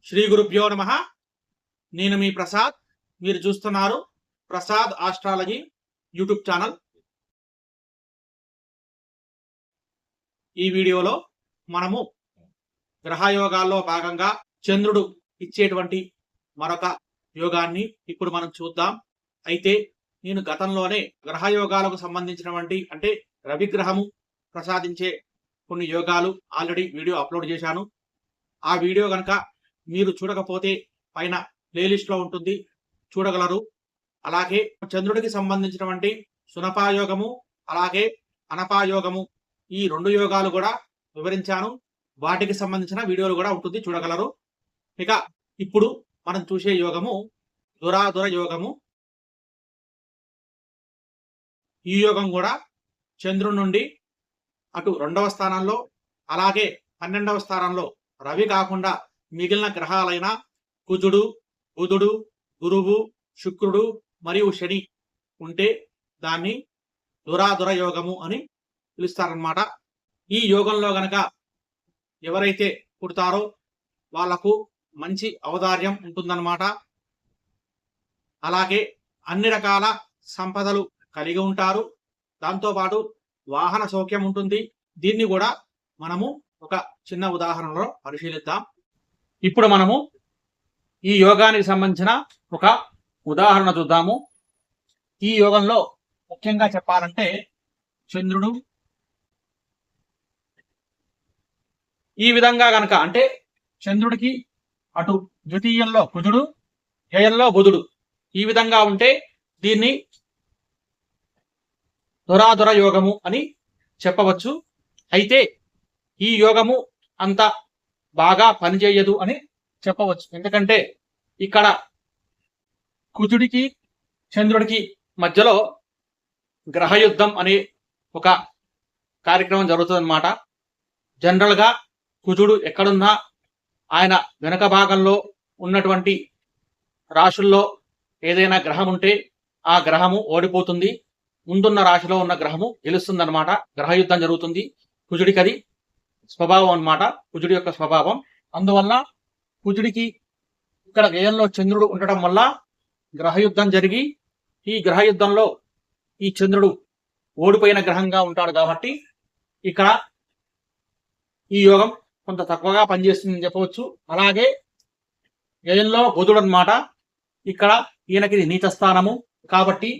శ్రీ గురుభ్యో నమః. నేను మీ ప్రసాద్. మీరు చూస్తున్నారు ప్రసాద్ ఆస్ట్రాలజీ యూట్యూబ్ ఛానల్. ఈ వీడియోలో మనము గ్రహయోగాల్లో భాగంగా చంద్రుడు ఇచ్చేటువంటి మరొక యోగాన్ని ఇప్పుడు మనం చూద్దాం. అయితే నేను గతంలోనే గ్రహయోగాలకు సంబంధించినటువంటి అంటే రవిగ్రహము ప్రసాదించే కొన్ని యోగాలు ఆల్రెడీ వీడియో అప్లోడ్ చేశాను. ఆ వీడియో కనుక మీరు చూడకపోతే పైన ప్లేలిస్ట్లో ఉంటుంది, చూడగలరు. అలాగే చంద్రుడికి సంబంధించినటువంటి సునపాయోగము అలాగే అనపాయోగము ఈ రెండు యోగాలు కూడా వివరించాను. వాటికి సంబంధించిన వీడియోలు కూడా ఉంటుంది, చూడగలరు. ఇక ఇప్పుడు మనం చూసే యోగము దురాదుర యోగము. ఈ యోగం కూడా చంద్రుడి నుండి అటు 2వ స్థానంలో అలాగే 12వ స్థానంలో రవి కాకుండా మిగిలిన గ్రహాలైన కుజుడు, బుధుడు, గురువు, శుక్రుడు మరియు శని ఉంటే దాన్ని దురాదుర యోగము అని పిలుస్తారన్నమాట. ఈ యోగంలో గనక ఎవరైతే పుడతారో వాళ్లకు మంచి ఔదార్యం ఉంటుందన్నమాట. అలాగే అన్ని రకాల సంపదలు కలిగి ఉంటారు. దాంతోపాటు వాహన సౌఖ్యం ఉంటుంది. దీన్ని కూడా మనము ఒక చిన్న ఉదాహరణలో పరిశీలిద్దాం. ఇప్పుడు మనము ఈ యోగానికి సంబంధించిన ఒక ఉదాహరణ చూద్దాము. ఈ యోగంలో ముఖ్యంగా చెప్పాలంటే చంద్రుడు ఈ విధంగా గనక అంటే చంద్రుడికి అటు ద్వితీయంలో కుజుడు, వ్యయంలో బుధుడు ఈ విధంగా ఉంటే దీన్ని దురాదుర యోగము అని చెప్పవచ్చు. అయితే ఈ యోగము అంత బాగా పనిచేయదు అని చెప్పవచ్చు. ఎందుకంటే ఇక్కడ కుజుడికి చంద్రుడికి మధ్యలో గ్రహయుద్ధం అనే ఒక కార్యక్రమం జరుగుతుందన్నమాట. జనరల్గా కుజుడు ఎక్కడున్నా ఆయన వెనక భాగంలో ఉన్నటువంటి రాశుల్లో ఏదైనా గ్రహం ఉంటే ఆ గ్రహము ఓడిపోతుంది, ముందున్న రాశిలో ఉన్న గ్రహము గెలుస్తుందన్నమాట. గ్రహయుద్ధం జరుగుతుంది. కుజుడికి అది స్వభావం అన్నమాట, కుజుడి యొక్క స్వభావం. అందువల్ల కుజుడికి ఇక్కడ వ్యయంలో చంద్రుడు ఉండటం వల్ల గ్రహయుద్ధం జరిగి ఈ గ్రహయుద్ధంలో ఈ చంద్రుడు ఓడిపోయిన గ్రహంగా ఉంటాడు కాబట్టి ఇక్కడ ఈ యోగం కొంత తక్కువగా పనిచేస్తుందని చెప్పవచ్చు. అలాగే వ్యయంలో బుధుడు అన్నమాట. ఇక్కడ ఈయనకి నీచ స్థానము కాబట్టి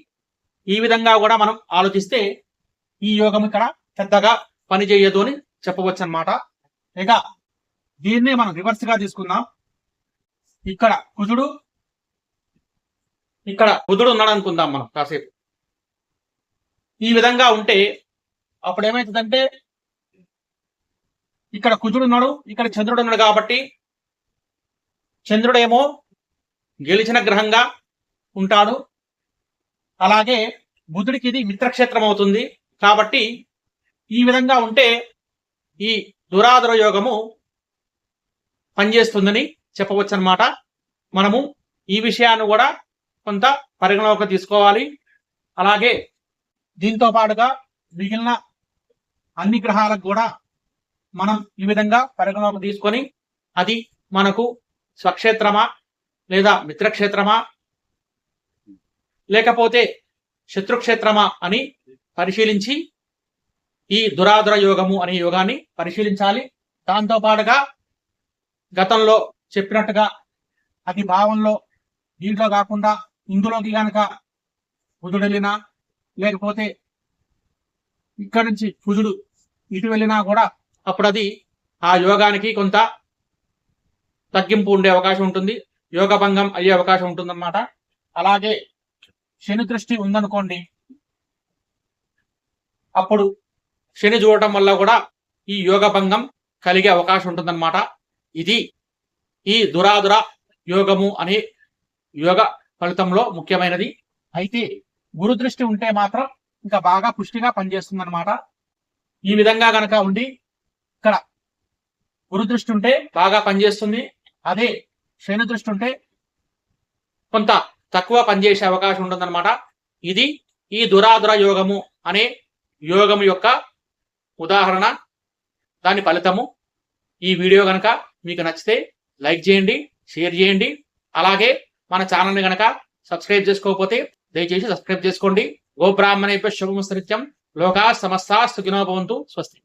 ఈ విధంగా కూడా మనం ఆలోచిస్తే ఈ యోగం ఇక్కడ పెద్దగా పనిచేయదు అని చెప్పవచ్చు అన్నమాట. ఇక దీన్నే మనం రివర్స్ గా తీసుకుందాం. ఇక్కడ కుజుడు ఇక్కడ బుధుడు ఉన్నాడు అనుకుందాం మనం కాసేపు. ఈ విధంగా ఉంటే అప్పుడు ఏమవుతుందంటే ఇక్కడ కుజుడు ఉన్నాడు, ఇక్కడ చంద్రుడు ఉన్నాడు కాబట్టి చంద్రుడేమో గెలిచిన గ్రహంగా ఉంటాడు. అలాగే బుధుడికి ఇది మిత్రక్షేత్రం అవుతుంది. కాబట్టి ఈ విధంగా ఉంటే ఈ దురాదుర యోగము పనిచేస్తుందని చెప్పవచ్చు అన్నమాట. మనము ఈ విషయాన్ని కూడా కొంత పరిగణలోకి తీసుకోవాలి. అలాగే దీంతో పాటుగా మిగిలిన అన్ని గ్రహాలకు కూడా మనం ఈ విధంగా పరిగణలోకి తీసుకొని అది మనకు స్వక్షేత్రమా లేదా మిత్రక్షేత్రమా లేకపోతే శత్రుక్షేత్రమా అని పరిశీలించి ఈ దురాదుర యోగము అనే యోగాన్ని పరిశీలించాలి. దాంతో పాటుగా గతంలో చెప్పినట్టుగా అది భావంలో దీంట్లో కాకుండా ఇందులోకి కనుక బుధుడు వెళ్ళినా లేకపోతే ఇక్కడి నుంచి కుజుడు ఇటు వెళ్ళినా కూడా అప్పుడు అది ఆ యోగానికి కొంత తగ్గింపు ఉండే అవకాశం ఉంటుంది, యోగభంగం అయ్యే అవకాశం ఉంటుందన్నమాట. అలాగే శని దృష్టి ఉందనుకోండి, అప్పుడు శని చూడటం వల్ల కూడా ఈ యోగభంగం కలిగే అవకాశం ఉంటుందన్నమాట. ఇది ఈ దురాదుర యోగము అనే యోగ ఫలితంలో ముఖ్యమైనది. అయితే గురు దృష్టి ఉంటే మాత్రం ఇంకా బాగా పుష్టిగా పనిచేస్తుందన్నమాట. ఈ విధంగా గనక ఉండి ఇక్కడ గురు దృష్టి ఉంటే బాగా పనిచేస్తుంది. అదే శని దృష్టి ఉంటే కొంత తక్కువ పనిచేసే అవకాశం ఉంటుందన్నమాట. ఇది ఈ దురాదుర యోగము అనే యోగము యొక్క ఉదాహరణ, దాని ఫలితము. ఈ వీడియో కనుక మీకు నచ్చితే లైక్ చేయండి, షేర్ చేయండి. అలాగే మన ఛానల్ని గనక సబ్స్క్రైబ్ చేసుకోకపోతే దయచేసి సబ్స్క్రైబ్ చేసుకోండి. గోబ్రాహ్మణేభ్యః శుభమస్తు నిత్యం. లోకా సమస్తా సుఖినో భవంతు. స్వస్తి.